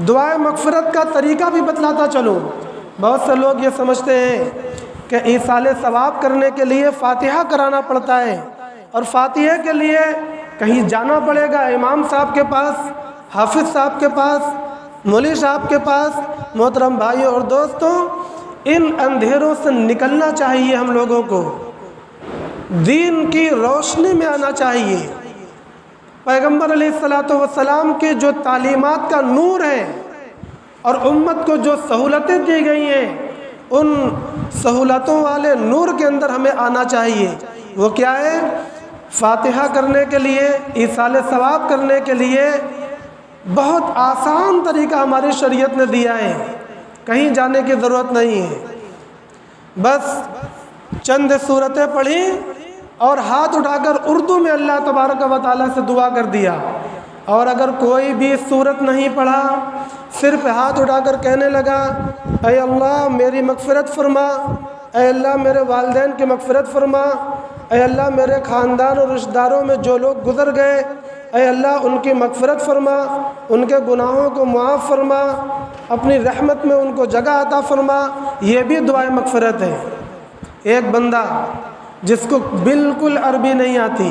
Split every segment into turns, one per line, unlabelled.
دعائے مغفرت کا طریقہ بھی بتلاتا چلوں۔ بہت سے لوگ یہ سمجھتے ہیں کہ ایصال ثواب کرنے کے لیے فاتحہ کرانا پڑتا ہے، اور فاتحہ کے لیے کہیں جانا پڑے گا، امام صاحب کے پاس، حافظ صاحب کے پاس، مولوی صاحب کے پاس۔ محترم بھائیوں اور دوستوں، ان اندھیروں سے نکلنا چاہیے ہم لوگوں کو، دین کی روشنی میں آنا چاہیے۔ پیغمبر علیہ الصلاۃ والسلام کی جو تعلیمات کا نور ہے اور امت کو جو سہولتیں دی گئی ہیں، ان سہولتوں والے نور کے اندر ہمیں آنا چاہیے۔ وہ کیا ہے؟ فاتحہ کرنے کے لیے، ایصال ثواب کرنے کے لیے بہت آسان طریقہ ہماری شریعت نے دیا ہے، کہیں جانے کی ضرورت نہیں ہے۔ بس چند صورتیں پڑھی اور ہاتھ اٹھا کر اردو میں اللہ تبارک و تعالیٰ سے دعا کر دیا، اور اگر کوئی بھی صورت نہیں پڑھا، صرف ہاتھ اٹھا کر کہنے لگا اے اللہ میری مغفرت فرما، اے اللہ میرے والدین کی مغفرت فرما، اے اللہ میرے خاندان اور رشتہ داروں میں جو لوگ گزر گئے، اے اللہ ان کی مغفرت فرما، ان کے گناہوں کو معاف فرما، اپنی رحمت میں ان کو جگہ عطا فرما، یہ بھی دعائے مغفرت ہے۔ ایک بندہ جس کو بالکل عربی نہیں آتی،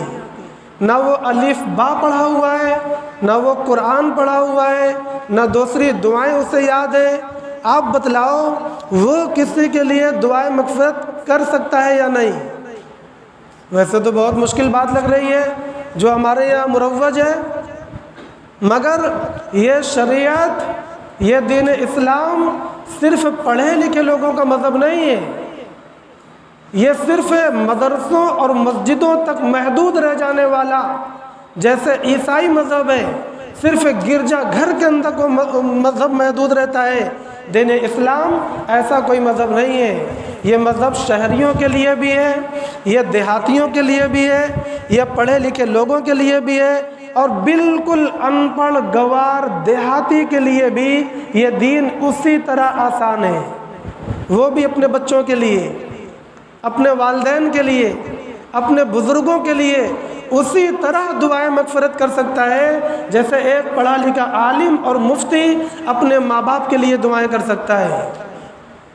نہ وہ الف با پڑھا ہوا ہے، نہ وہ قرآن پڑھا ہوا ہے، نہ دوسری دعائیں اسے یاد ہیں، آپ بتلاؤ وہ کسی کے لیے دعائے مغفرت کر سکتا ہے یا نہیں؟ ویسے تو بہت مشکل بات لگ رہی ہے جو ہمارے یہاں مروج ہے، مگر یہ شریعت، یہ دین اسلام صرف پڑھے لکھے لوگوں کا مذہب نہیں ہے، یہ صرف مدرسوں اور مسجدوں تک محدود رہ جانے والا، جیسے عیسائی مذہب ہے صرف گرجا گھر کے اندر کو مذہب محدود رہتا ہے، دین اسلام ایسا کوئی مذہب نہیں ہے۔ یہ مذہب شہریوں کے لیے بھی ہے، یہ دیہاتیوں کے لیے بھی ہے، یہ پڑھے لکھے لوگوں کے لیے بھی ہے، اور بالکل ان پڑھ گوار دیہاتی کے لیے بھی یہ دین اسی طرح آسان ہے۔ وہ بھی اپنے بچوں کے لیے، اپنے والدین کے لیے، اپنے بزرگوں کے لیے اسی طرح دعائیں مغفرت کر سکتا ہے جیسے ایک پڑھا لکھا عالم اور مفتی اپنے ماں باپ کے لیے دعائیں کر سکتا ہے۔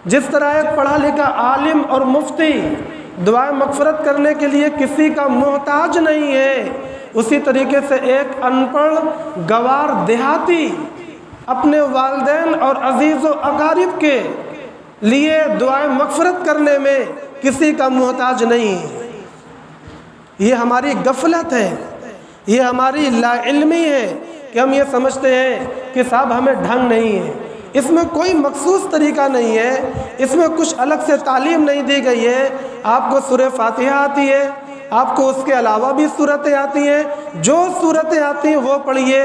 جس طرح ایک پڑھا لکھا عالم اور مفتی دعائیں مغفرت کرنے کے لیے کسی کا محتاج نہیں ہے، اسی طریقے سے ایک ان پڑھ گوار دیہاتی اپنے والدین اور عزیز و اقارب کے لیے دعائیں مغفرت کرنے میں کسی کا محتاج نہیں ہے۔ یہ ہماری غفلت ہے، یہ ہماری لا علمی ہے کہ ہم یہ سمجھتے ہیں کہ صاحب ہمیں ڈھنگ نہیں ہے، اس میں کوئی مخصوص طریقہ نہیں ہے، اس میں کچھ الگ سے تعلیم نہیں دی گئی ہے۔ آپ کو سورہ فاتحہ آتی ہے، آپ کو اس کے علاوہ بھی صورتیں آتی ہیں، جو صورتیں آتی ہیں وہ پڑھیے،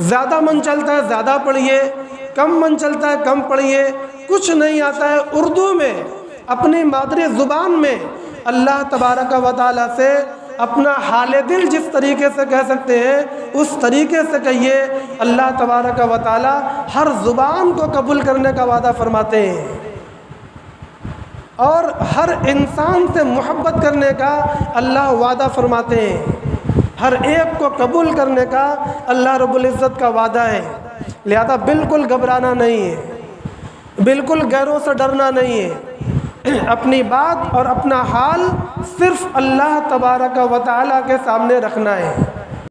زیادہ من چلتا ہے زیادہ پڑھیے، کم من چلتا ہے کم پڑھیے، کچھ نہیں آتا ہے اردو میں اپنی مادری زبان میں اللہ تبارک و تعالیٰ سے اپنا حال دل جس طریقے سے کہہ سکتے ہیں اس طریقے سے کہیے۔ اللہ تبارک و تعالیٰ ہر زبان کو قبول کرنے کا وعدہ فرماتے ہیں، اور ہر انسان سے محبت کرنے کا اللہ وعدہ فرماتے ہیں، ہر ایک کو قبول کرنے کا اللہ رب العزت کا وعدہ ہے۔ لہذا بالکل گھبرانا نہیں ہے، بالکل غیروں سے ڈرنا نہیں ہے، اپنی بات اور اپنا حال صرف اللہ تبارک و تعالیٰ کے سامنے رکھنا ہے۔